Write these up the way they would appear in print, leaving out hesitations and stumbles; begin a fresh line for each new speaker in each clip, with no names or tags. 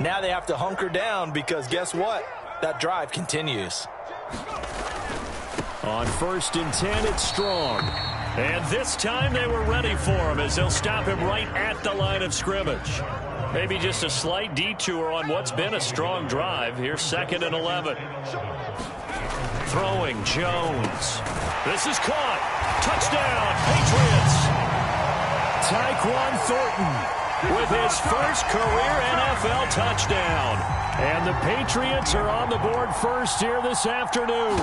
Now they have to hunker down because guess what? That drive continues.
On 1st and 10, it's Strong. And this time they were ready for him as they'll stop him right at the line of scrimmage. Maybe just a slight detour on what's been a strong drive. Here's 2nd and 11. Throwing Jones. This is caught. Touchdown, Patriots. Tyquan Thornton with his first career NFL touchdown. And the Patriots are on the board first here this afternoon.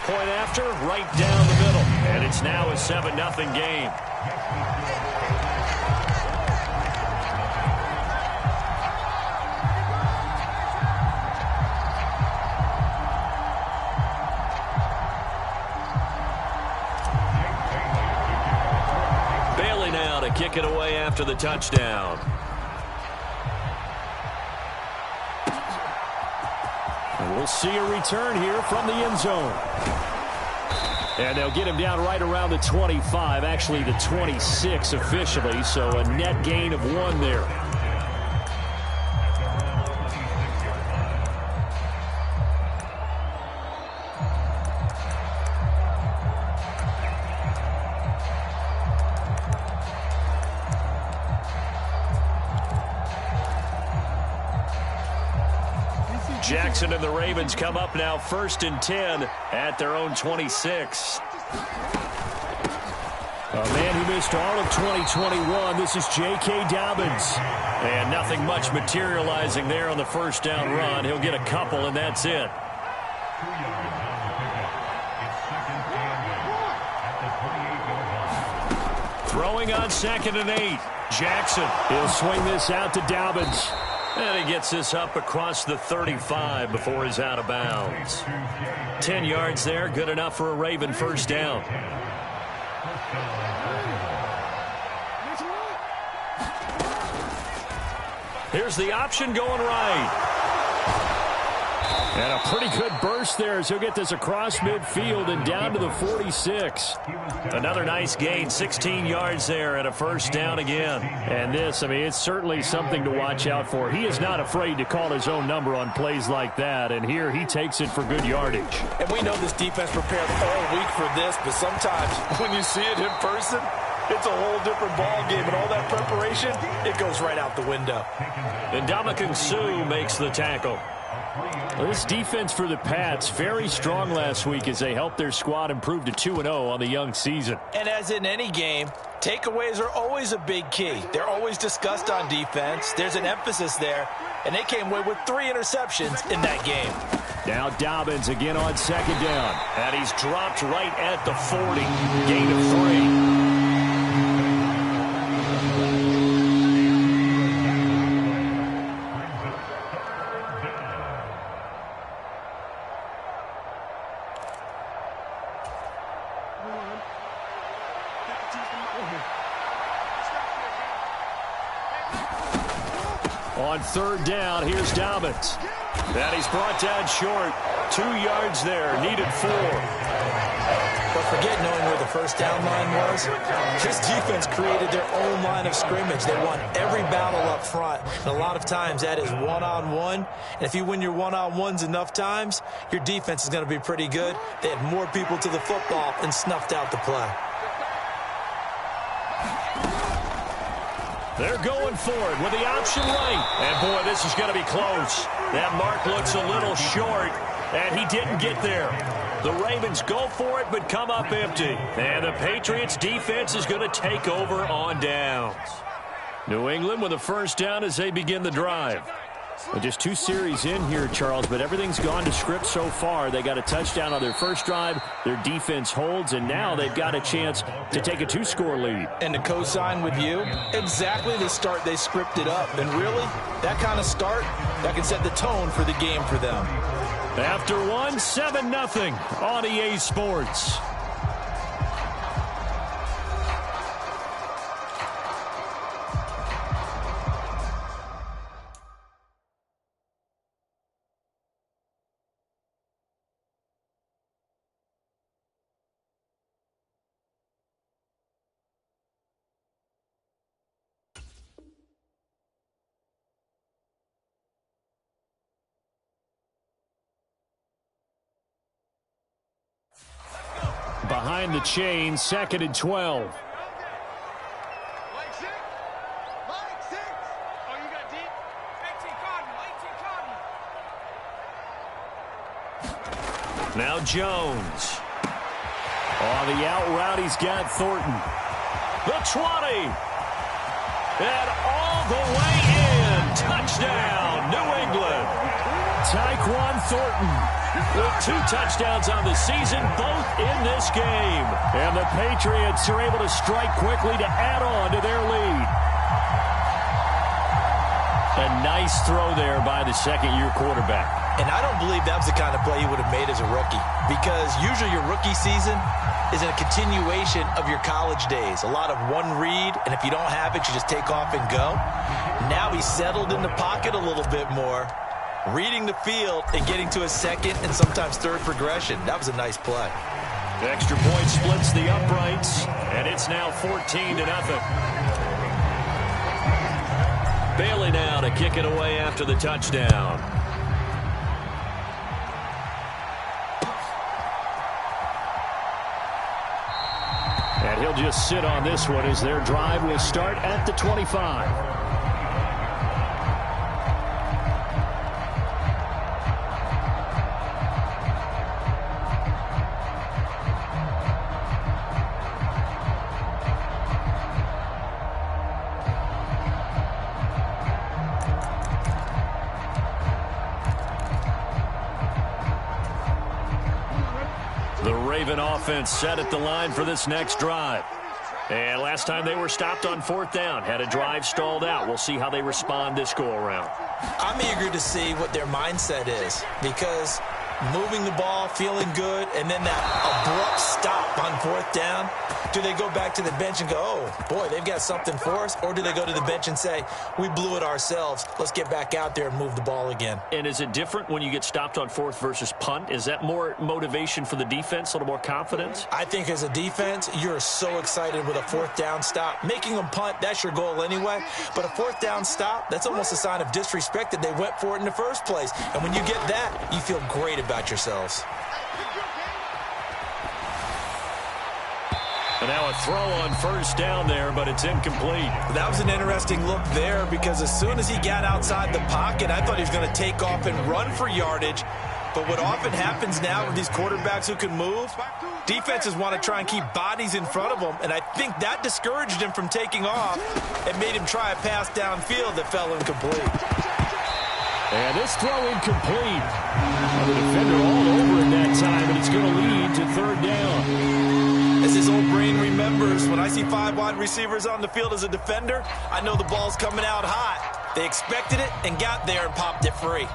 Point after, right down the middle. And it's now a 7-0 game. Bailey now to kick it away after the touchdown. And we'll see a return here from the end zone. And they'll get him down right around the 25, actually the 26 officially, so a net gain of 1 there. Jackson and the Ravens come up now 1st and 10 at their own 26. A man who missed all of 2021, this is J.K. Dobbins. And nothing much materializing there on the first down run. He'll get a couple, and that's it. Throwing on 2nd and 8. Jackson. He'll swing this out to Dobbins. And he gets this up across the 35 before he's out of bounds. 10 yards there, good enough for a Raven first down. Here's the option going right. And a pretty good burst there as he'll get this across midfield and down to the 46. Another nice gain, 16 yards there and a first down again. And this, I mean, it's certainly something to watch out for. He is not afraid to call his own number on plays like that, and here he takes it for good yardage.
And we know this defense prepared all week for this, but sometimes when you see it in person, it's a whole different ball game, and all that preparation, it goes right out the window.
And Ndamukong Suh makes the tackle. Well, this defense for the Pats, very strong last week as they helped their squad improve to 2-0 on the young season.
And as in any game, takeaways are always a big key. They're always discussed on defense. There's an emphasis there, and they came away with 3 interceptions in that game.
Now Dobbins again on 2nd down. And he's dropped right at the 40. Gain of 3. On 3rd down, here's Dobbins. And he's brought down short. 2 yards there, needed 4.
But forget knowing where the first down line was. This defense created their own line of scrimmage. They won every battle up front. And a lot of times that is one-on-one. And if you win your one-on-ones enough times, your defense is going to be pretty good. They had more people to the football and snuffed out the play.
They're going for it with the option right. And, boy, this is going to be close. That mark looks a little short, and he didn't get there. The Ravens go for it but come up empty. And the Patriots defense is going to take over on downs. New England with a first down as they begin the drive. Well, just 2 series in here, Charles, but everything's gone to script so far. They got a touchdown on their first drive. Their defense holds, and now they've got a chance to take a 2-score lead.
And to co-sign with you, exactly the start they scripted up. And really, that kind of start, that can set the tone for the game for them.
After 1, 7-0 on EA Sports. behind the chain, 2nd and 12. Now Jones. On the out route, he's got Thornton. The 20. And all the way in. Touchdown, New England. Tyquan Thornton with 2 touchdowns on the season, both in this game. And the Patriots are able to strike quickly to add on to their lead. A nice throw there by the second-year quarterback.
And I don't believe that was the kind of play he would have made as a rookie, because usually your rookie season is a continuation of your college days. A lot of one read, and if you don't have it, you just take off and go. Now he's settled in the pocket a little bit more, reading the field and getting to a second and sometimes third progression. That was a nice play.
The extra point splits the uprights, and it's now 14-0. Bailey now to kick it away after the touchdown. And he'll just sit on this one as their drive will start at the 25. The Raven offense set at the line for this next drive. And last time they were stopped on 4th down, had a drive stalled out. We'll see how they respond this go-around.
I'm eager to see what their mindset is, because moving the ball, feeling good, and then that abrupt stop on 4th down, do they go back to the bench and go, oh, boy, they've got something for us? Or do they go to the bench and say, we blew it ourselves, let's get back out there and move the ball again?
And is it different when you get stopped on 4th versus punt? Is that more motivation for the defense, a little more confidence?
I think as a defense, you're so excited with a 4th down stop. Making them punt, that's your goal anyway. But a 4th down stop, that's almost a sign of disrespect that they went for it in the first place. And when you get that, you feel great about yourselves.
And now a throw on 1st down there, but it's incomplete.
That was an interesting look there, because as soon as he got outside the pocket, I thought he was going to take off and run for yardage. But what often happens now with these quarterbacks who can move, defenses want to try and keep bodies in front of them, and I think that discouraged him from taking off and made him try a pass downfield that fell incomplete.
And this throw incomplete. The defender all over it that time, and it's going to lead to 3rd down.
As his old brain remembers, when I see 5 wide receivers on the field as a defender, I know the ball's coming out hot. They expected it and got there and popped it free.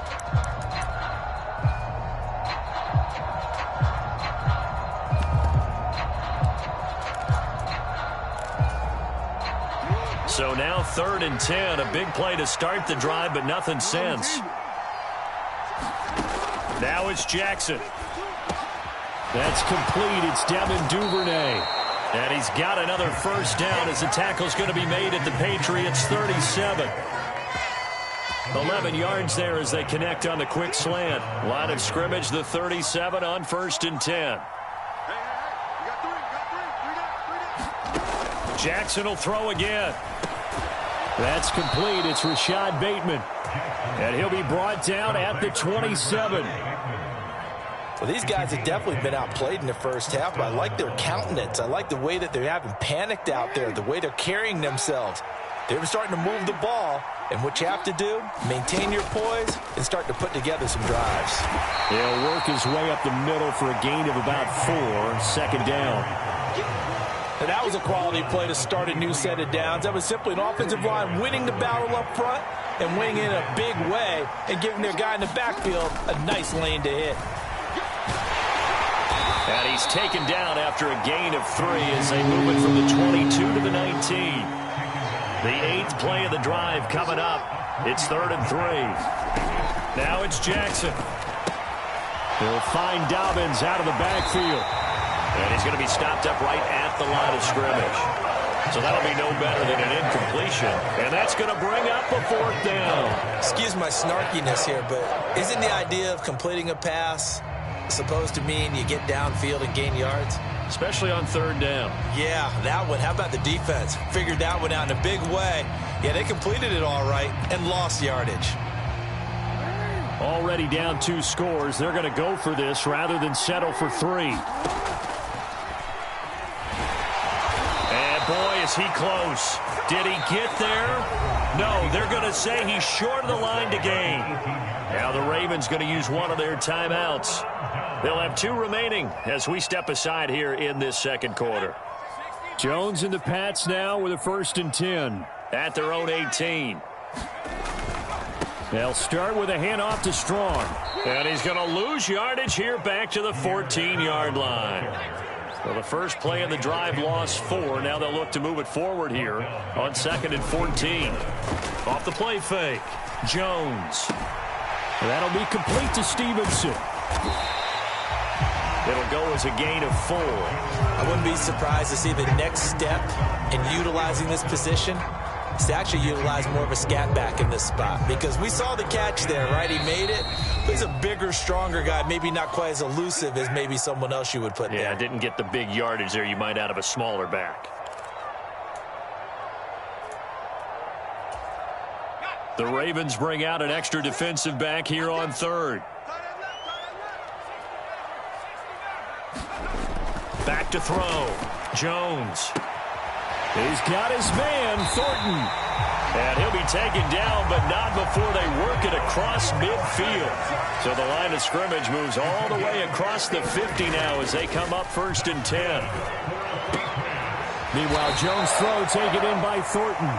So now 3rd and 10, a big play to start the drive, but nothing since. Now it's Jackson. That's complete. It's Devin Duvernay. And he's got another 1st down as the tackle's going to be made at the Patriots' 37. 11 yards there as they connect on the quick slant. Line of scrimmage, the 37 on 1st and 10. Jackson will throw again. That's complete. It's Rashad Bateman. And he'll be brought down at the 27.
Well, these guys have definitely been outplayed in the first half, but I like their countenance. I like the way that they haven't panicked out there, the way they're carrying themselves. They're starting to move the ball, and what you have to do, maintain your poise and start to put together some drives.
He'll work his way up the middle for a gain of about 4, 2nd down.
And that was a quality play to start a new set of downs. That was simply an offensive line winning the battle up front and winning in a big way and giving their guy in the backfield a nice lane to hit.
And he's taken down after a gain of 3 as they move it from the 22 to the 19. The 8th play of the drive coming up. It's 3rd and 3. Now it's Jackson. He'll find Dobbins out of the backfield. And he's going to be stopped up right at the line of scrimmage. So that'll be no better than an incompletion. And that's going to bring up a 4th down.
Excuse my snarkiness here, but isn't the idea of completing a pass supposed to mean you get downfield and gain yards?
especially on third down.
Yeah, that one. How about the defense? Figured that one out in a big way. Yeah, they completed it all right and lost yardage.
Already down 2 scores. They're going to go for this rather than settle for 3. And boy, is he close. Did he get there? No, they're going to say he's short of the line to gain. Now the Ravens going to use one of their timeouts. They'll have 2 remaining as we step aside here in this second quarter. Jones and the Pats now with a 1st and 10 at their own 18. They'll start with a handoff to Strong. And he's going to lose yardage here back to the 14-yard line. Well, the first play of the drive lost 4. Now they'll look to move it forward here on 2nd and 14. Off the play fake. Jones. That'll be complete to Stevenson. It'll go as a gain of 4.
I wouldn't be surprised to see the next step in utilizing this position is to actually utilize more of a scat back in this spot, because we saw the catch there, right? He made it. He's a bigger, stronger guy, maybe not quite as elusive as maybe someone else you would put there.
Yeah, didn't get the big yardage there you might out of a smaller back. The Ravens bring out an extra defensive back here on 3rd. Back to throw. Jones. He's got his man, Thornton. And he'll be taken down, but not before they work it across midfield. So the line of scrimmage moves all the way across the 50 now as they come up 1st and 10. Meanwhile, Jones' throw taken in by Thornton.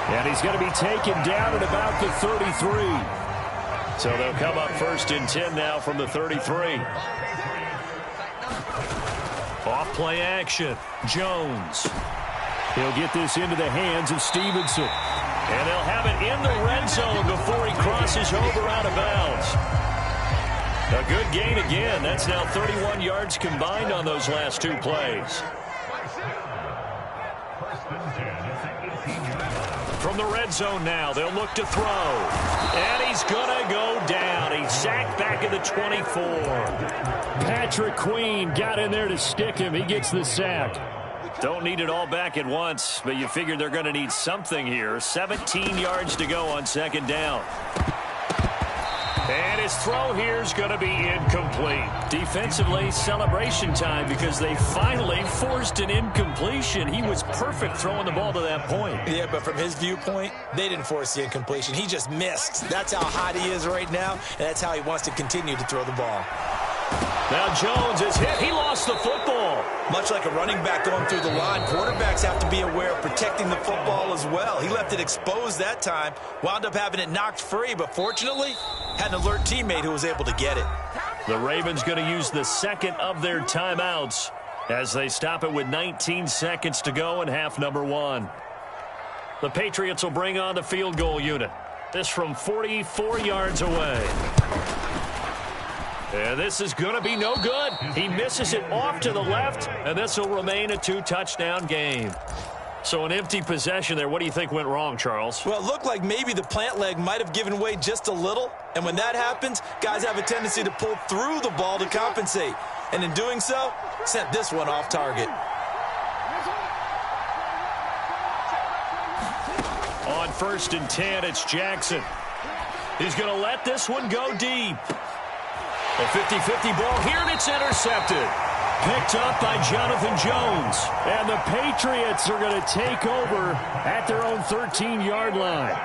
And he's going to be taken down at about the 33. So they'll come up 1st and 10 now from the 33. Off play action. Jones. He'll get this into the hands of Stevenson. And they'll have it in the red zone before he crosses over out of bounds. A good gain again. That's now 31 yards combined on those last 2 plays. From the red zone now, they'll look to throw. And he's going to go down. He's sacked back at the 24. Patrick Queen got in there to stick him. He gets the sack. Don't need it all back at once, but you figure they're going to need something here. 17 yards to go on 2nd down. And his throw here is going to be incomplete. Defensively, celebration time because they finally forced an incompletion. He was perfect throwing the ball to that point.
Yeah, but from his viewpoint, they didn't force the incompletion. He just missed. That's how hot he is right now, and that's how he wants to continue to throw the ball.
Now Jones is hit. He lost the football.
Much like a running back going through the line, quarterbacks have to be aware of protecting the football as well. He left it exposed that time, wound up having it knocked free, but fortunately, had an alert teammate who was able to get it.
The Ravens going to use the 2nd of their timeouts as they stop it with 19 seconds to go in half number 1. The Patriots will bring on the field goal unit. This from 44 yards away. And this is going to be no good. He misses it off to the left, and this will remain a 2-touchdown game. So an empty possession there. What do you think went wrong, Charles?
Well, it looked like maybe the plant leg might have given way just a little. And when that happens, guys have a tendency to pull through the ball to compensate. And in doing so, sent this one off target.
On 1st and 10, it's Jackson. He's going to let this one go deep. A 50-50 ball here, and it's intercepted. Picked up by Jonathan Jones. And the Patriots are going to take over at their own 13-yard line.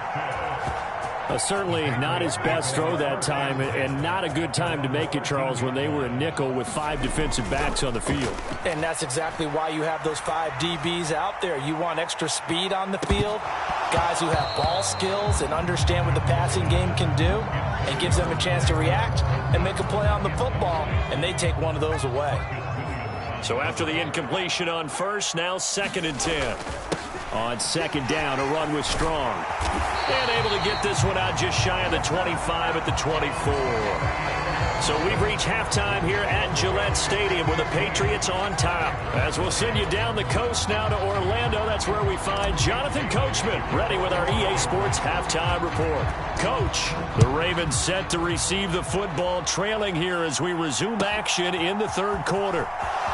Certainly not his best throw that time, and not a good time to make it, Charles, when they were a nickel with 5 defensive backs on the field.
And that's exactly why you have those 5 DBs out there. You want extra speed on the field, guys who have ball skills and understand what the passing game can do, and gives them a chance to react and make a play on the football, and they take one of those away.
So after the incompletion on 1st, now 2nd and 10. On 2nd down, a run with Strong. And able to get this one out just shy of the 25 at the 24. So we've reached halftime here at Gillette Stadium with the Patriots on top. As we'll send you down the coast now to Orlando, that's where we find Jonathan Coachman ready with our EA Sports halftime report. Coach, the Ravens set to receive the football, trailing here as we resume action in the 3rd quarter.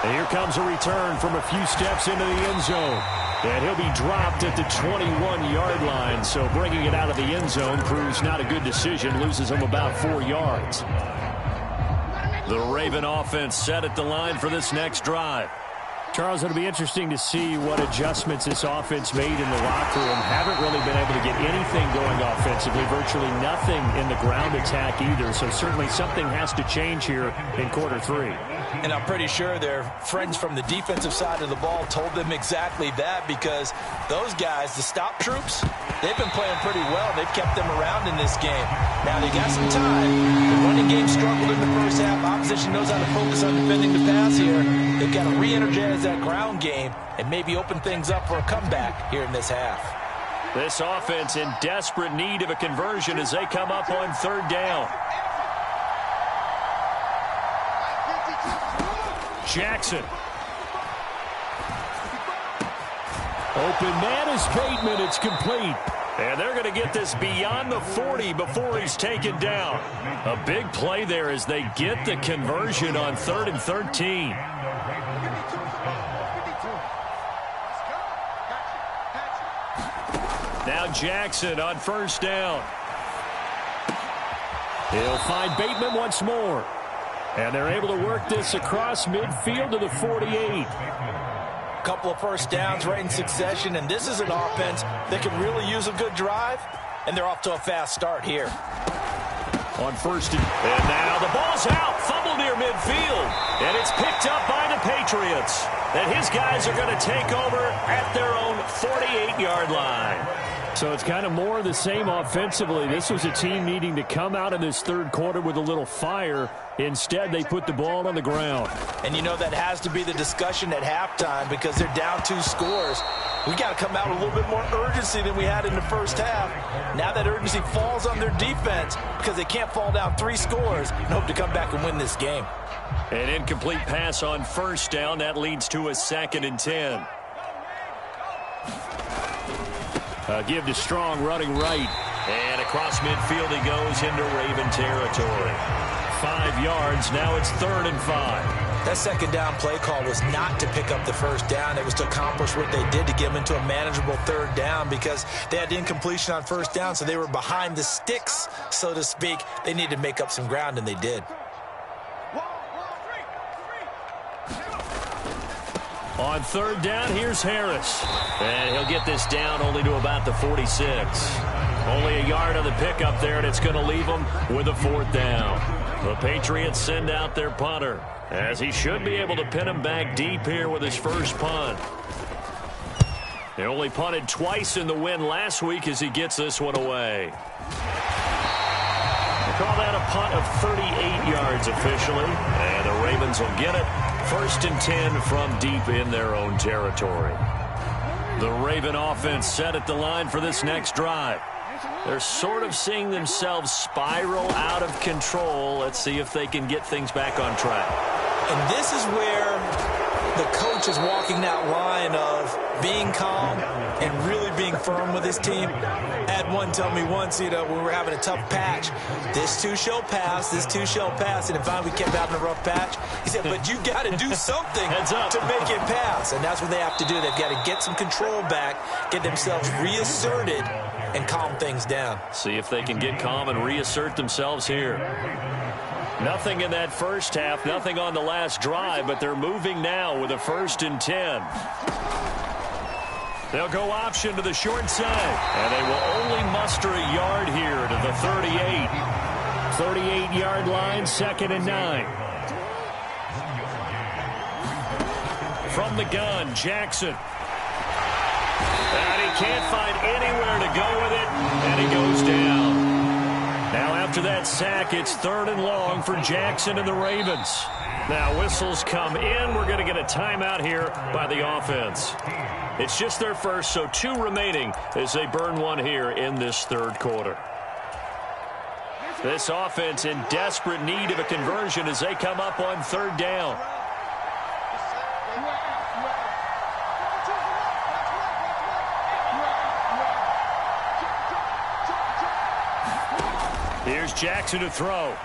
And here comes a return from a few steps into the end zone. And he'll be dropped at the 21-yard line. So bringing it out of the end zone proves not a good decision. Loses him about 4 yards. The Raven offense set at the line for this next drive.
Charles, it'll be interesting to see what adjustments this offense made in the locker room. Haven't really been able to get anything going offensively. Virtually nothing in the ground attack either. So certainly something has to change here in quarter 3.
And I'm pretty sure their friends from the defensive side of the ball told them exactly that, because those guys, the stop troops, they've been playing pretty well. They've kept them around in this game. Now they got some time. The running game struggled in the first half. Opposition knows how to focus on defending the pass here. They've got to re-energize that ground game and maybe open things up for a comeback here in this half.
This offense in desperate need of a conversion as they come up on 3rd down. Jackson. Open man is Bateman. It's complete. And they're going to get this beyond the 40 before he's taken down. A big play there as they get the conversion on 3rd and 13. Now Jackson on 1st down. He'll find Bateman once more. And they're able to work this across midfield to the 48.
Couple of first downs right in succession, and this is an offense that can really use a good drive, and they're off to a fast start here.
On 1st and now the ball's out, fumble near midfield, and it's picked up by the Patriots. And his guys are going to take over at their own 48-yard line.
So it's kind of more of the same offensively. This was a team needing to come out of this 3rd quarter with a little fire. Instead, they put the ball on the ground.
And you know that has to be the discussion at halftime, because they're down 2 scores. We got to come out with a little bit more urgency than we had in the first half. Now that urgency falls on their defense because they can't fall down 3 scores and hope to come back and win this game.
An incomplete pass on 1st down. That leads to a 2nd and 10.
Give to Strong running right.
And across midfield he goes into Raven territory. 5 yards. Now it's 3rd and 5.
That 2nd down play call was not to pick up the 1st down. It was to accomplish what they did, to get them into a manageable 3rd down, because they had incompletion on 1st down, so they were behind the sticks, so to speak. They needed to make up some ground, and they did.
On 3rd down, here's Harris. And he'll get this down only to about the 46. Only a yard on the pickup there, and it's going to leave them with a 4th down. The Patriots send out their punter, as he should be able to pin him back deep here with his first punt. They only punted twice in the win last week as he gets this one away. They call that a punt of 38 yards officially, and the Ravens will get it. 1st and 10 from deep in their own territory. The Raven offense set at the line for this next drive. They're sort of seeing themselves spiral out of control. Let's see if they can get things back on track.
And this is where the coach is walking that line of being calm and really being firm with his team. I had one tell me once, when we were having a tough patch, this too shall pass, this too shall pass. And if we kept having a rough patch, he said, but you got to do something to make it pass. And that's what they have to do. They've got to get some control back, get themselves reasserted, and calm things down.
See if they can get calm and reassert themselves here. Nothing in that first half, nothing on the last drive, but they're moving now with a 1st and 10. They'll go option to the short side, and they will only muster a yard here to the 38.
38-yard line, 2nd and 9.
From the gun, Jackson. And he can't find anywhere to go with it, and he goes down. Now after that sack, it's 3rd and long for Jackson and the Ravens. Now whistles come in. We're going to get a timeout here by the offense. It's just their first, so 2 remaining as they burn one here in this 3rd quarter. This offense in desperate need of a conversion as they come up on 3rd down. Here's Jackson to throw.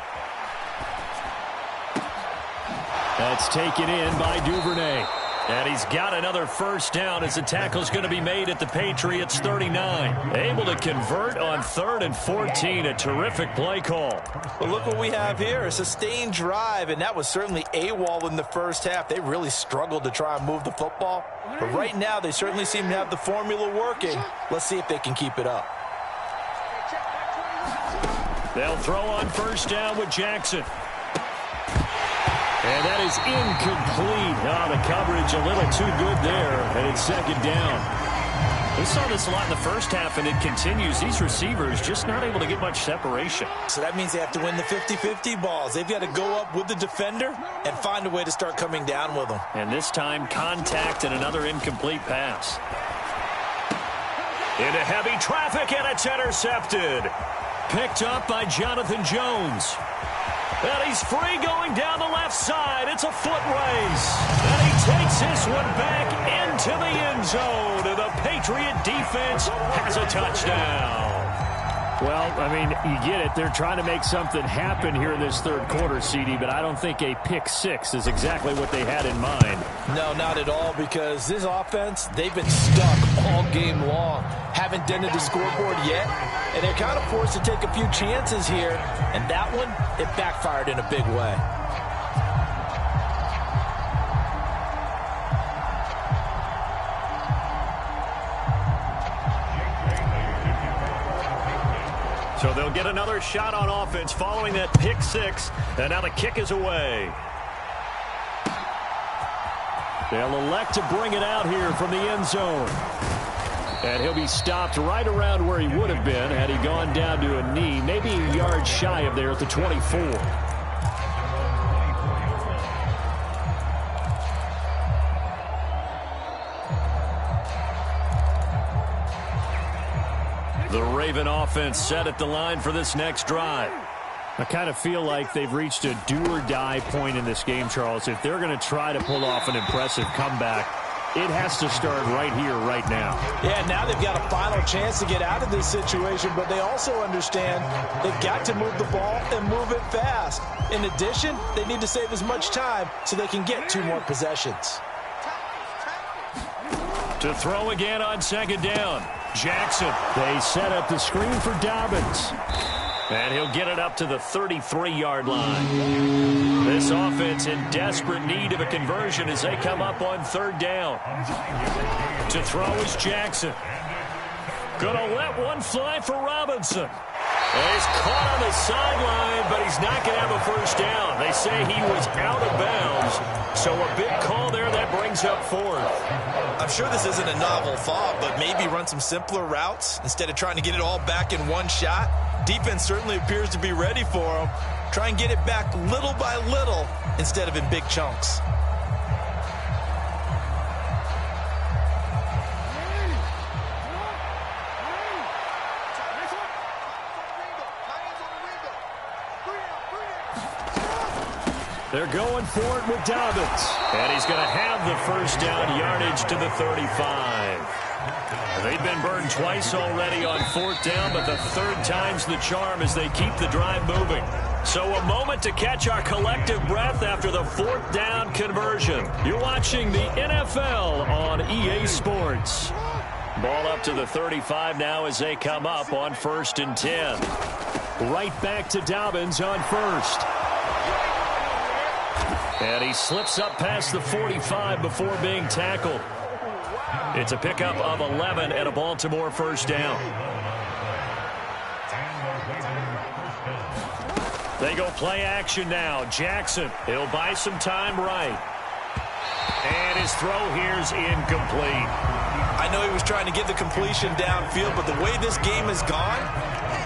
That's taken in by Duvernay. And he's got another first down as the tackle's going to be made at the Patriots 39. Able to convert on 3rd and 14. A terrific play call.
Well, look what we have here. A sustained drive, and that was certainly AWOL in the first half. They really struggled to try and move the football. But right now, they certainly seem to have the formula working. Let's see if they can keep it up.
They'll throw on first down with Jackson. And that is incomplete. Oh, the coverage a little too good there, and it's 2nd down. We saw this a lot in the first half, and it continues. These receivers just not able to get much separation.
So that means they have to win the 50-50 balls. They've got to go up with the defender and find a way to start coming down with them.
And this time, contact and another incomplete pass. Into heavy traffic, and it's intercepted. Picked up by Jonathan Jones. And he's free going down the left side. It's a foot race. And he takes this one back into the end zone. And the Patriot defense has a touchdown.
Well, I mean, you get it. They're trying to make something happen here in this 3rd quarter, CD, but I don't think a pick 6 is exactly what they had in mind.
No, not at all, because this offense, they've been stuck all game long. Haven't dented the scoreboard yet, and they're kind of forced to take a few chances here, and that one, it backfired in a big way.
So they'll get another shot on offense following that pick 6, and now the kick is away.
They'll elect to bring it out here from the end zone. And he'll be stopped right around where he would have been had he gone down to a knee, maybe a yard shy of there at the 24.
The Raven offense set at the line for this next drive.
I kind of feel like they've reached a do-or-die point in this game, Charles. If they're going to try to pull off an impressive comeback, it has to start right here, right now.
Yeah, now they've got a final chance to get out of this situation, but they also understand they've got to move the ball and move it fast. In addition, they need to save as much time so they can get 2 more possessions.
To throw again on 2nd down. Jackson.
They set up the screen for Dobbins.
And he'll get it up to the 33-yard line. This offense in desperate need of a conversion as they come up on 3rd down. To throw is Jackson. Gonna let one fly for Robinson. And he's caught on the sideline, but he's not going to have a first down. They say he was out of bounds. So a big call there that brings up 4th.
I'm sure this isn't a novel thought, but maybe run some simpler routes instead of trying to get it all back in one shot. Defense certainly appears to be ready for him. Try and get it back little by little instead of in big chunks.
They're going for it with Dobbins.
And he's going to have the first down yardage to the 35. They've been burned twice already on 4th down, but the 3rd time's the charm as they keep the drive moving. So a moment to catch our collective breath after the 4th down conversion. You're watching the NFL on EA Sports. Ball up to the 35 now as they come up on 1st and 10.
Right back to Dobbins on 1st.
And he slips up past the 45 before being tackled. It's a pickup of 11 and a Baltimore first down. They go play action now. Jackson, he'll buy some time right. And his throw here's incomplete.
I know he was trying to get the completion downfield, but the way this game has gone,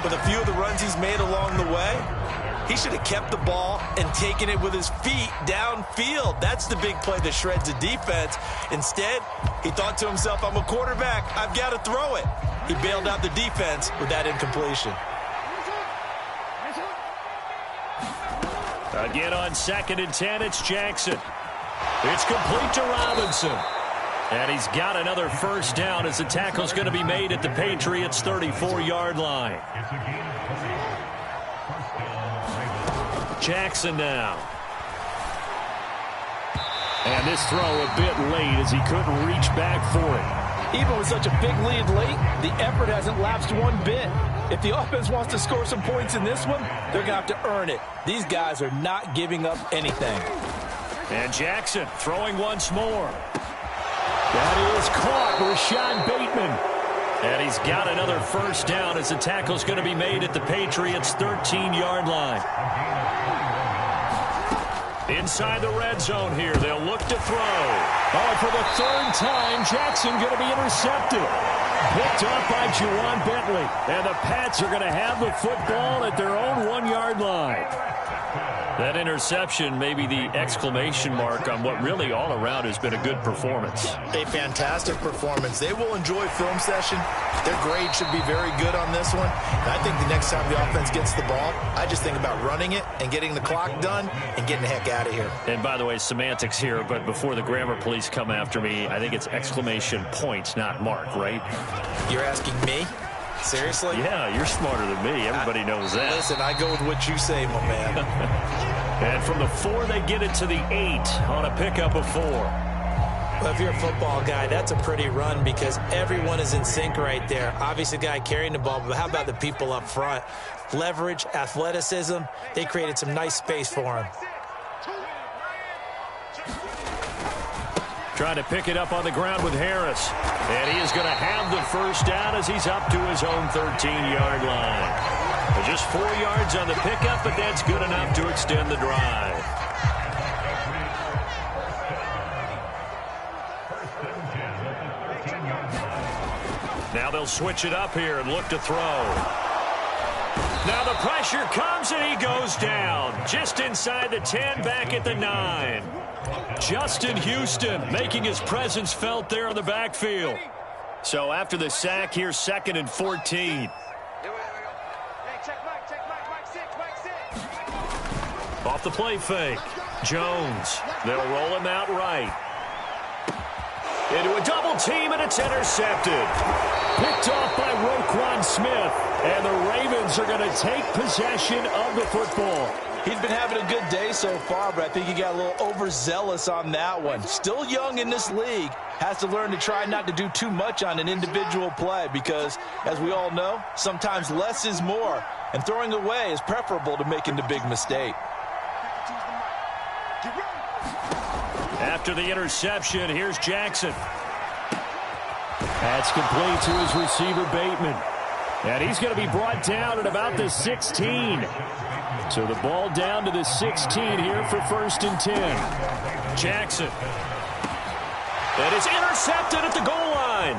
with a few of the runs he's made along the way, he should have kept the ball and taken it with his feet downfield. That's the big play that shreds the defense. Instead, he thought to himself, I'm a quarterback. I've got to throw it. He bailed out the defense with that incompletion.
Again on 2nd and 10, it's Jackson. It's complete to Robinson. And he's got another first down as the tackle's going to be made at the Patriots' 34-yard line. Jackson now.
And this throw a bit late as he couldn't reach back for it.
Even with such a big lead late, the effort hasn't lapsed one bit. If the offense wants to score some points in this one, they're going to have to earn it. These guys are not giving up anything.
And Jackson throwing once more.
That is caught, Rashad Bateman.
And he's got another first down as the tackle's going to be made at the Patriots' 13-yard line. Inside the red zone here, they'll look to throw.
Oh, for the third time, Jackson going to be intercepted. Picked up by Juwan Bentley. And the Pats are going to have the football at their own 1-yard line.
That interception may be the exclamation mark on what really all around has been a good performance.
A fantastic performance. They will enjoy film session. Their grade should be very good on this one. And I think the next time the offense gets the ball, I just think about running it and getting the clock done and getting the heck out of here.
And by the way, semantics here, but before the grammar police come after me, I think it's exclamation point, not mark, right?
You're asking me? Seriously?
Yeah, you're smarter than me. Everybody knows that.
Listen, I go with what you say, my man.
And from the 4, they get it to the 8 on a pickup of 4.
Well, if you're a football guy, that's a pretty run because everyone is in sync right there. Obviously, the guy carrying the ball, but how about the people up front? Leverage, athleticism, they created some nice space for him.
Trying to pick it up on the ground with Harris. And he is going to have the first down as he's up to his own 13-yard line. Just 4 yards on the pickup, but that's good enough to extend the drive. Now they'll switch it up here and look to throw. Now the pressure comes and he goes down. Just inside the 10, back at the 9. Justin Houston making his presence felt there in the backfield. So after the sack, here's 2nd and 14. Off the play fake. Jones. They'll roll him out right. Into a double team, and it's intercepted.
Picked off by Roquan Smith. And the Ravens are going to take possession of the football.
He's been having a good day so far, but I think he got a little overzealous on that one. Still young in this league. Has to learn to try not to do too much on an individual play because, as we all know, sometimes less is more. And throwing away is preferable to making the big mistake.
After the interception, here's Jackson.
That's complete to his receiver, Bateman. And he's going to be brought down at about the 16. So the ball down to the 16 here for 1st and 10.
Jackson. That is intercepted at the goal line.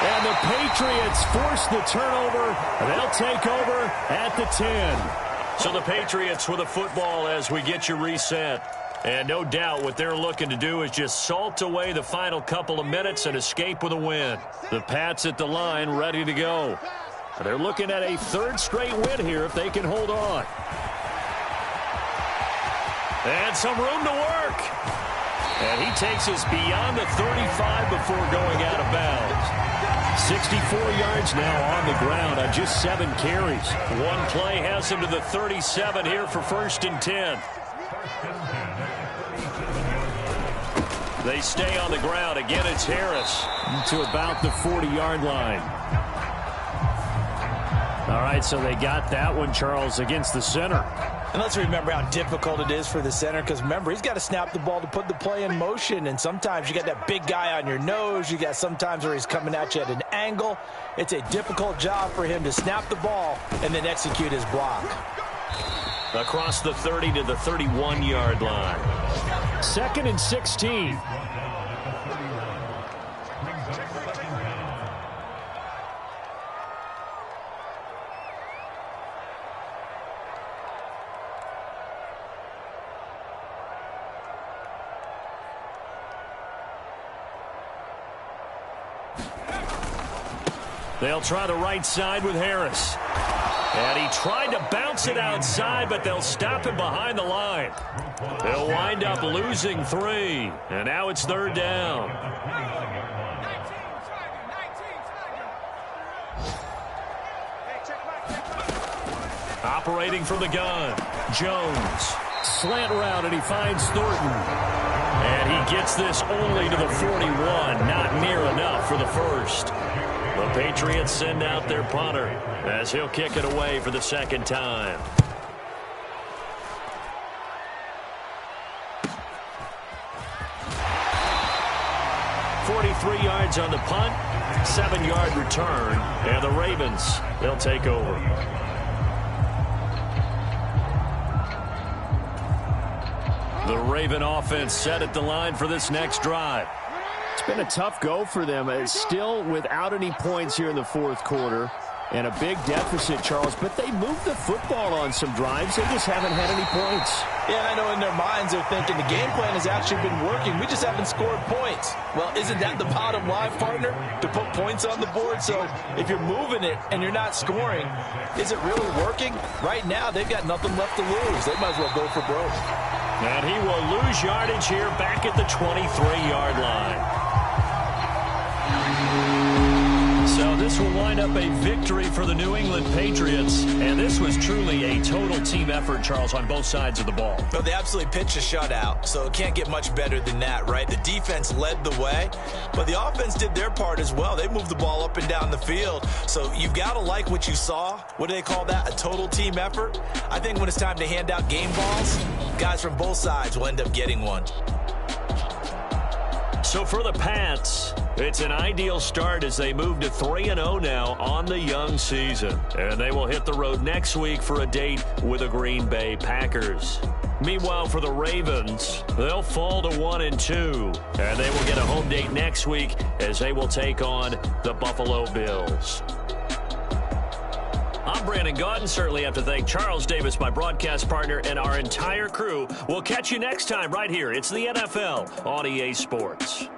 And the Patriots force the turnover. They'll take over at the 10.
So the Patriots with a football as we get you reset. And no doubt what they're looking to do is just salt away the final couple of minutes and escape with a win. The Pats at the line ready to go. They're looking at a 3rd straight win here if they can hold on. And some room to work. And he takes us beyond the 35 before going out of bounds.
64 yards now on the ground on just 7 carries.
One play has him to the 37 here for 1st and 10. They stay on the ground. Again, it's Harris.
To about the 40-yard line. All right, so they got that one, Charles, against the center.
And let's remember how difficult it is for the center because, remember, he's got to snap the ball to put the play in motion. And sometimes you got that big guy on your nose. You got sometimes where he's coming at you at an angle. It's a difficult job for him to snap the ball and then execute his block.
Across the 30 to the 31-yard line.
2nd and 16.
They'll try the right side with Harris. And he tried to bounce it outside, but they'll stop him behind the line. They'll wind up losing 3. And now it's 3rd down. Operating from the gun, Jones.
Slant route, and he finds Thornton. And he gets this only to the 41. Not near enough for the first. The Patriots send out their punter as he'll kick it away for the second time. .43 yards on the punt, 7-yard return, and the Ravens, they'll take over. The Raven offense set at the line for this next drive. It's been a tough go for them. It's still without any points here in the fourth quarter. And a big deficit, Charles. But they moved the football on some drives. They just haven't had any points.
Yeah, I know in their minds they're thinking the game plan has actually been working. We just haven't scored points. Well, isn't that the bottom line, partner? To put points on the board? So if you're moving it and you're not scoring, is it really working? Right now, they've got nothing left to lose. They might as well go for broke.
And he will lose yardage here back at the 23-yard line. So this will wind up a victory for the New England Patriots. And this was truly a total team effort, Charles, on both sides of the ball.
Well, they absolutely pitched a shutout, so it can't get much better than that, right? The defense led the way, but the offense did their part as well. They moved the ball up and down the field. So you've got to like what you saw. What do they call that? A total team effort? I think when it's time to hand out game balls, guys from both sides will end up getting one.
So for the Pats, it's an ideal start as they move to 3-0 now on the young season. And they will hit the road next week for a date with the Green Bay Packers. Meanwhile, for the Ravens, they'll fall to 1-2. And they will get a home date next week as they will take on the Buffalo Bills. I'm Brandon Gaudin. Certainly have to thank Charles Davis, my broadcast partner, and our entire crew. We'll catch you next time right here. It's the NFL on EA Sports.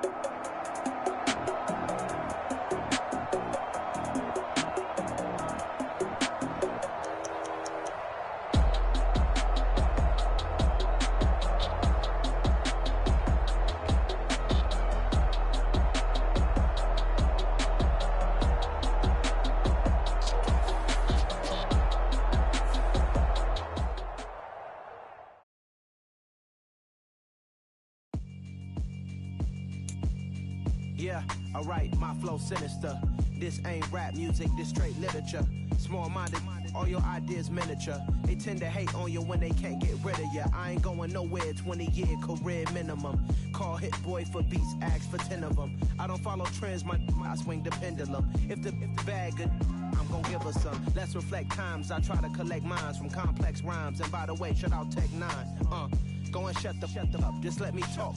Yeah, alright, my flow sinister. This ain't rap music, this straight literature. Small-minded, all your ideas miniature. They tend to hate on you when they can't get rid of you. I ain't going nowhere, 20-year career minimum. Call Hit Boy for beats, ask for 10 of them. I don't follow trends, I swing the pendulum. If the bag good, I'm gonna give her some. Let's reflect times, I try to collect minds from complex rhymes. And by the way, shout out Tech 9. Go and shut the up, just let me talk.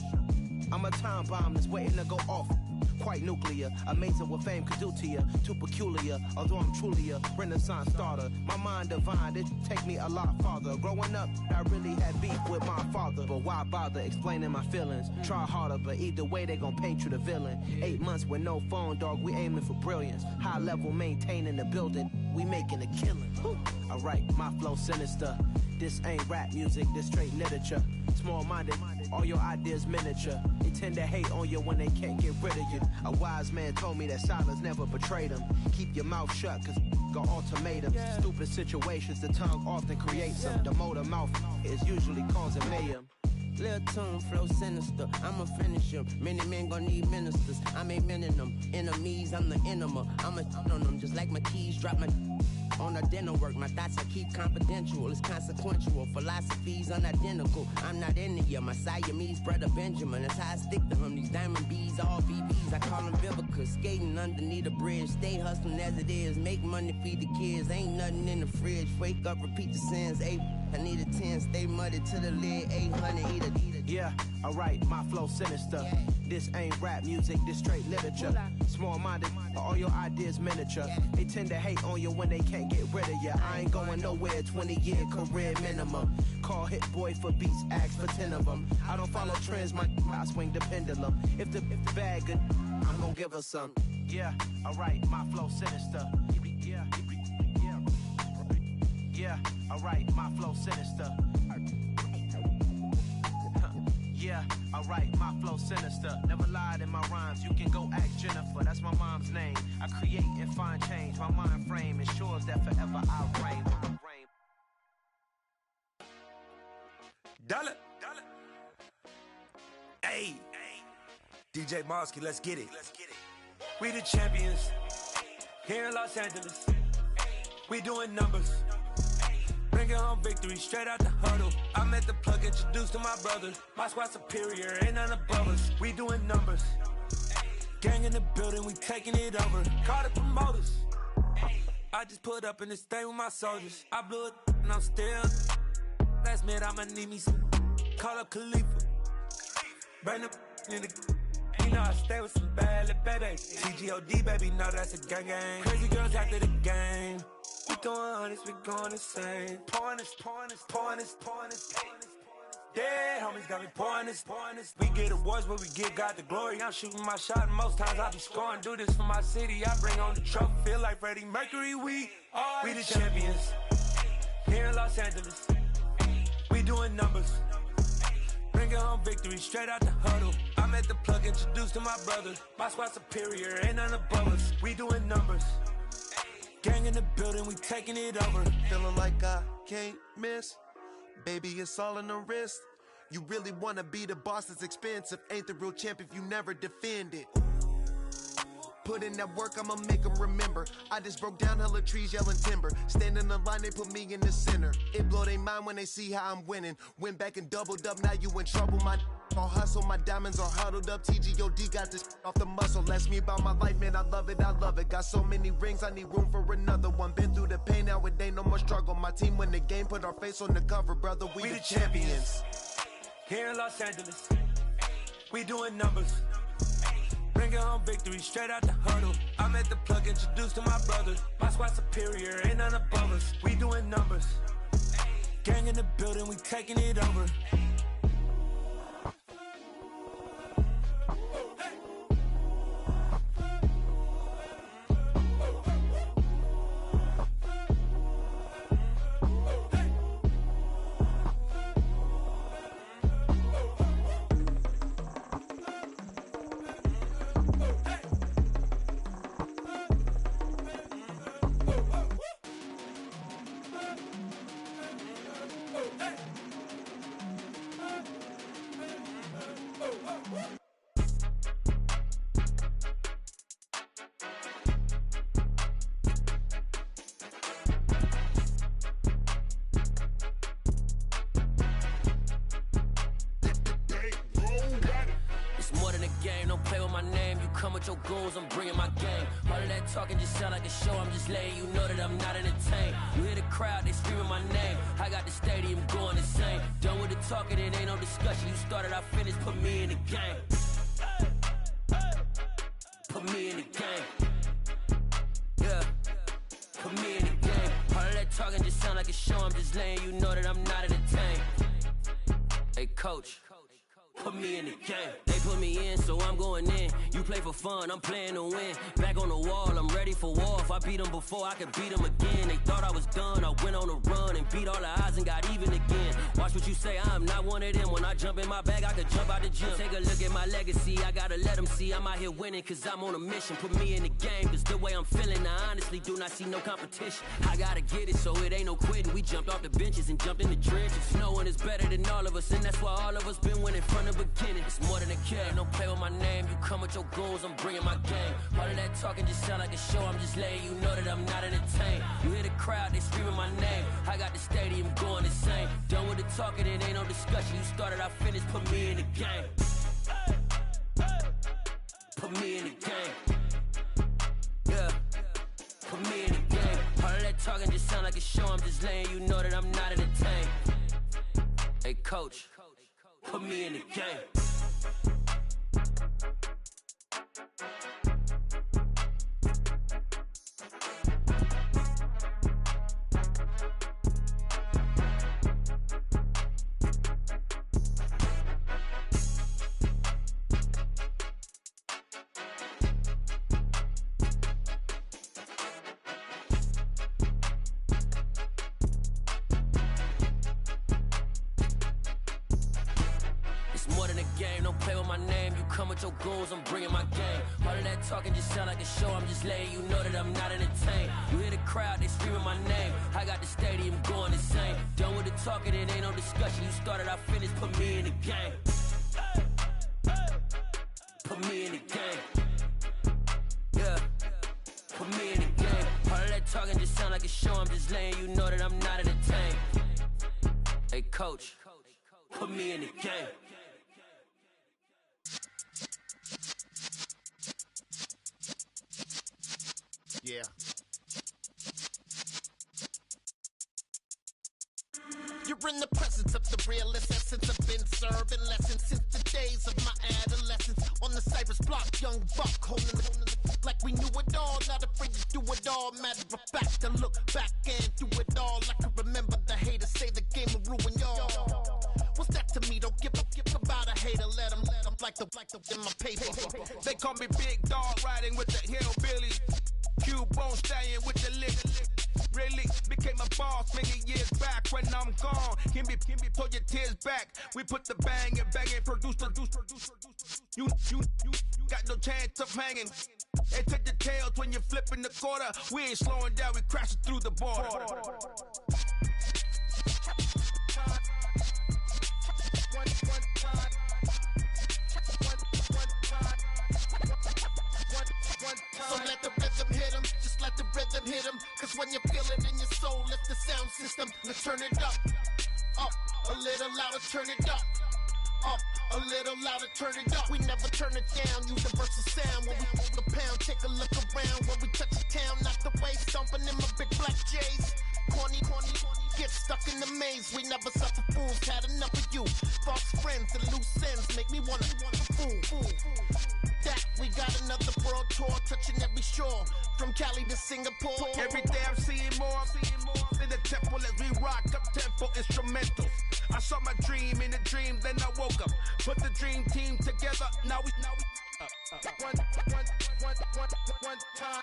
I'm a time bomb that's waiting to go off. Quite nuclear, amazing what fame could do to you. Too peculiar, although I'm truly a renaissance starter. My mind divine, it take me a lot farther. Growing up, I really had beef with my father. But why bother explaining my feelings? Try harder, but either way they gon' paint you the villain. 8 months with no phone, dog, we aiming for brilliance. High level maintaining the building, we making a killing. Alright, my flow sinister. This ain't rap music, this straight literature. Small-minded, all your ideas miniature. They tend to hate on you when they can't get rid of you. A wise man told me that silence never betrayed him. Keep your mouth shut, cause got ultimatums. Stupid situations, the tongue often creates them. The motor mouth is usually causing mayhem. Lil' tune, flow sinister, I'ma finish him. Many men gon' need ministers, I'm aiming them. Enemies, I'm the enema. I'ma on them, just like my keys, drop my on a dinner work. My thoughts I keep confidential, it's consequential. Philosophies unidentical, I'm not into you. My Siamese brother Benjamin, that's how I stick to him. These diamond bees, all BBs, I call them Vivica. Skating underneath a bridge, stay hustling as it is. Make money, feed the kids, ain't nothing in the fridge. Wake up, repeat the sins, I need a 10, stay muddy to the lid, 800, eat it. Yeah, alright, my flow sinister. Yeah. This ain't rap music, this straight literature. Small-minded, all your ideas miniature. They tend to hate on you when they can't get rid of you. I ain't going nowhere, 20-year career minimum. Call Hit Boy for beats, ask for 10 of them. I don't follow trends, I swing the pendulum. If the bag good, I'm gonna give her some. Yeah, alright, my flow sinister. Yeah, alright, my flow sinister. Yeah, alright, my flow sinister. Never lied in my rhymes, you can go ask Jennifer. That's my mom's name. I create and find change. My mind frame ensures that forever I'll reign.
Dollar. Hey, DJ Mosky, let's get it. We the champions here in Los Angeles. We doing numbers. Bringing home victory straight out the huddle. I'm at the plug, introduced to my brothers. My squad superior, ain't none above us. We doing numbers. Gang in the building, we taking it over. Call the promoters. I just put up in this thing with my soldiers. I blew it and I'm still. Last minute I'ma need me some. Call up Khalifa. Burn up in the. You know I stay with some bad little baby. TGOD baby, know that's a gang gang. Crazy girls after the game. We throwing hundreds, we going insane. Pouring this. Dead homies got me pouring this. We get awards, but we give God the glory. I'm shooting my shot, and most times I be scoring. Do this for my city, I bring on the trophy. Feel like Freddie Mercury, we the champions. Here in Los Angeles, we doing numbers. Bringing home victory straight out the huddle. I'm at the plug, introduced to my brothers. My squad superior, ain't none above us. We doing numbers. Gang in the building, we taking it over.
Feeling like I can't miss. Baby, it's all in the wrist. You really wanna be the boss, it's expensive. Ain't the real champ if you never defend it. Put in that work, I'ma make them remember. I just broke down hella trees, yelling timber. Stand in the line, they put me in the center. It blow their mind when they see how I'm winning. Went back and doubled up, now you in trouble. My all hustle, my diamonds are huddled up. TGOD got this off the muscle. Ask me about my life, man, I love it. Got so many rings, I need room for another one. Been through the pain, now it ain't no more struggle. My team win the game, put our face on the cover, brother. We the champions.
Here in Los Angeles, we doing numbers. Bringing home victory straight out the huddle. I'm at the plug, introduced to my brothers. My squad superior, ain't none above us. We doing numbers. Gang in the building, we taking it over.
I'm bringing my game. All of that talking just sound like a show. I'm just letting you know that I'm not entertained. You hear the crowd, they screaming my name. I got the stadium going insane. Done with the talking, it ain't no discussion. You started, I finished, put me in the game. Put me in the game. Yeah, put me in the game. All of that talking just sound like a show. I'm just letting you know that I'm not entertained. Hey, coach, put me in the game. They put me in, so I'm going in. You play for fun, I'm playing to win. Back on the wall, I'm ready for war. If I beat them before, I could beat them again. They thought I was done, I went on a run and beat all the odds and got even again. Watch what you say, I'm not one of them. When I jump in my bag, I could jump out the gym. Take a look at my legacy, I gotta let them see I'm out here winning, cause I'm on a mission. Put me in the game, cause the way I'm feeling, I honestly do not see no competition. I gotta get it, so it ain't no quitting. We jumped off the benches and jumped in the trenches. No one is better than all of us, and that's why all of us been winning from the beginning. It's more than a kid, don't play with my name. You come with your goons, I'm bringing my game. All of that talking just sound like a show. I'm just letting you know that I'm not entertained. You hear the crowd, they screaming my name. I got the stadium going insane. Done with the talking, it ain't no discussion. You started, I finished, put me in the game. Put me in the game. Yeah, put me in the game. All of that talking just sound like a show. I'm just letting you know that I'm not entertained. Hey, coach, put me in the game. game. Don't play with my name. You come with your goons, I'm bringing my game. All of that talking just sound like a show. I'm just letting you know that I'm not entertained. You hear the crowd, they screaming my name. I got the stadium going insane. Done with the talking, it ain't no discussion. You started, I finished. Put me in the game. Put me in the game. Yeah. Put me in the game. All of that talking just sound like a show. I'm just letting you know that I'm not entertained. Hey, coach, put me in the game.
Yeah. You're in the presence of the realest essence. I've been serving lessons since the days of my adolescence. On the Cypress block, young buck holding the like we knew it all. Not afraid to do it all. Matter of fact, to look back and do it all. I can remember the haters say the game will ruin y'all. What's that to me? Don't give about a hater. Let them like the in my paper.
They call me Big Dog, riding with the hillbillies. Q-Bone stallion with the lick. Really became a boss many years back. When I'm gone, can be pull your tears back. We put the bang and produce. You got no chance of hanging. They take the tails when you're flipping the quarter. We ain't slowing down, we crashing through the border.
So let the rhythm hit him, just let the rhythm hit him. Cause when you feel it in your soul, lift the sound system. Let's turn it up, a little louder, turn it up, a little louder, turn it up. We never turn it down, universal sound. When we move the pound, take a look around. When we touch the town, not the way, stomping in my big black J's. Corny, get stuck in the maze. We never suffer fools, had enough of you. False friends and loose ends make me wanna fool. That we got another world tour, touching every shore, from Cali to Singapore.
Every day I'm seeing more in the temple as we rock up tempo instrumentals. I saw my dream in a dream, then I woke up. Put the dream team together, now we one time.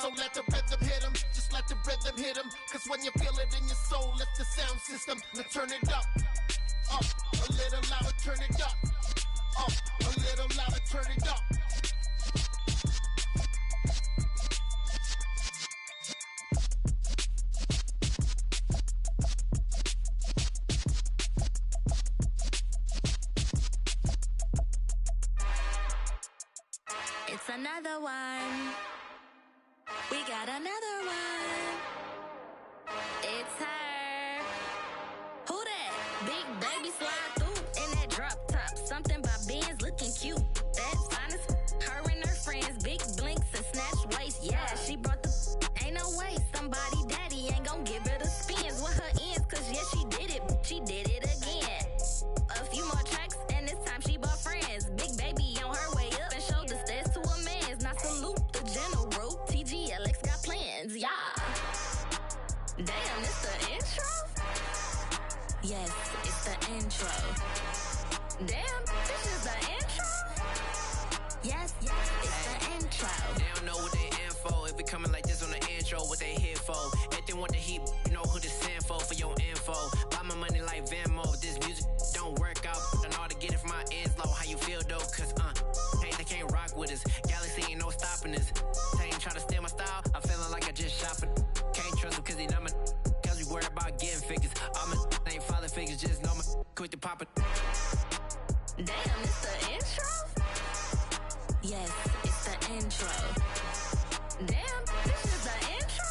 So let the rhythm hit him, just let the rhythm hit him. Cause when you feel it in your soul, lift the sound system. Now turn it up, a little louder, turn it up, a little louder, turn it up.
It's another one. We got another one. It's her. Who that? Big baby slide through in that drop top. Something by Benz looking cute. That's fine as her and her friends. Big blinks and snatch waist. Yeah, she brought the ain't no way. Somebody daddy ain't gon' give her the spins with her ends. Cause yeah, she did it. She did it again. A few more tracks and this time she bought friends. Big baby on her way up and showed the stairs to a man's. Now salute the general. TGLX got plans, yeah. Damn, it's the intro? Yes, it's the intro. Damn, this is the intro? Yes, it's the intro.
They don't know what they in for. If we coming like this on the intro, what they here for? If they want the heat, you know who to send for your info. Buy my money like Venmo. If this music don't work out, I know how to get it from my ends low. How you feel though? Cause hey, they can't rock with us. Galaxy ain't no stopping us. They ain't try to steal my style. I'm feeling like I just shot for. Can't trust them cause they know my. Cause we worried about getting figures. All my ain't father figures, just know my. Quick to pop it.
Damn, it's the intro? Yes, it's the intro. Damn, this is the intro?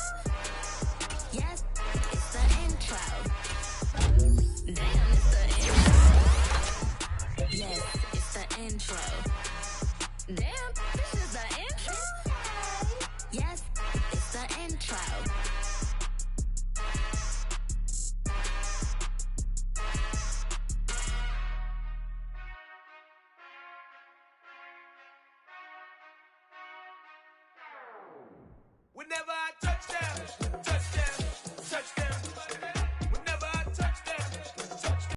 Yes, it's the intro. Damn, it's the intro? Yes, it's the intro. Damn, this is the intro? Yes, it's the intro.
Whenever I touch down,